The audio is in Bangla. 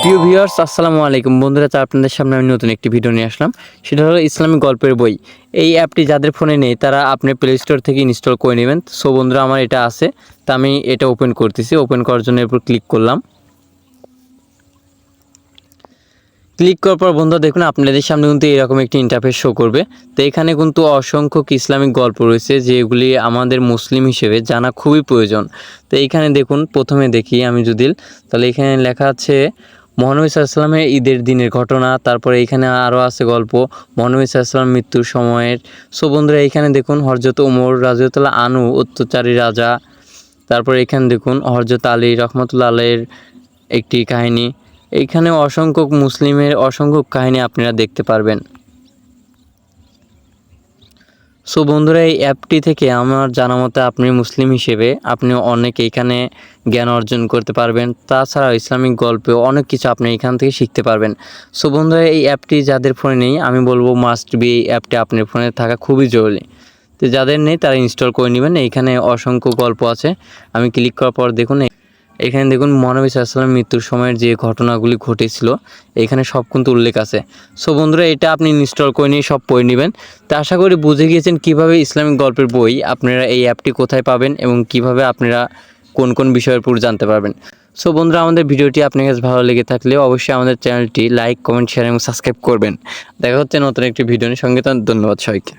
প্রিয় ভিউয়ার্স আসসালামু আলাইকুম বন্ধুরা, আপনাদের সামনে আমি নতুন একটি ভিডিও নিয়ে আসলাম। সেটা হলো ইসলামিক গল্পের বই। এই অ্যাপটি যাদের ফোনে নেই তারা আপনি প্লে স্টোর থেকে ইনস্টল করে নেবেন। সো বন্ধুরা, আমার এটা আছে, তা আমি এটা ওপেন করতেছি। ওপেন করার জন্য এরপর ক্লিক করলাম। ক্লিক করার পর বন্ধুরা দেখুন আপনাদের সামনে কিন্তু এরকম একটি ইন্টারফেস শো করবে। তো এখানে কিন্তু অসংখ্য ইসলামিক গল্প রয়েছে যেগুলি আমাদের মুসলিম হিসেবে জানা খুবই প্রয়োজন। তো এইখানে দেখুন, প্রথমে দেখি আমি যদি, তাহলে এখানে লেখা আছে মহানবী সাল্লাল্লাহু আলাইহি ওয়াসাল্লামের ঈদের দিনের ঘটনা। তারপরে এখানে আরও আছে গল্প মহানবী সাল্লাল্লাহু আলাইহি ওয়াসাল্লাম মৃত্যুর সময়ের। সো বন্ধুরা এইখানে দেখুন হযরত ওমর রাদিয়াল্লাহু আনহু অত্যাচারী রাজা। তারপরে এখানে দেখুন হযরত আলী রাহমাতুল্লাহ আলাইহির একটি কাহিনী। এইখানে অসংখ্য মুসলিমের অসংখ্য কাহিনী আপনারা দেখতে পারবেন। সো বন্ধুরা, এই অ্যাপটি থেকে আমার জানা মতে আপনি মুসলিম হিসেবে আপনি অনেক এইখানে জ্ঞান অর্জন করতে পারবেন। তাছাড়াও ইসলামিক গল্পে অনেক কিছু আপনি এখান থেকে শিখতে পারবেন। সো বন্ধুরা, এই অ্যাপটি যাদের ফোনে নেই আমি বলবো মাস্ট বি, এই অ্যাপটি আপনার ফোনে থাকা খুবই জরুরি। তো যাদের নেই তারা ইনস্টল করে নেবেন। এইখানে অসংখ্য গল্প আছে। আমি ক্লিক করার পর দেখুন এখানে দেখুন মহানবী সাল্লাল্লাহু আলাইহি ওয়াসাল্লাম মৃত্যুর সময়ের যে ঘটনাগুলি ঘটেছিল এখানে সব কিন্তু উল্লেখ আছে। সো বন্ধুরা, এটা আপনি ইনস্টল করে নিয়ে সব পড়ে নেবেন। তো আশা করি বুঝে গিয়েছেন কীভাবে ইসলামিক গল্পের বই আপনারা এই অ্যাপটি কোথায় পাবেন এবং কিভাবে আপনারা কোন কোন বিষয়ের উপর জানতে পারবেন। সো বন্ধুরা, আমাদের ভিডিওটি আপনার কাছে ভালো লেগে থাকলে অবশ্যই আমাদের চ্যানেলটি লাইক, কমেন্ট, শেয়ার এবং সাবস্ক্রাইব করবেন। দেখা হচ্ছে নতুন একটি ভিডিও নিয়ে। সঙ্গে ধন্যবাদ সবাইকে।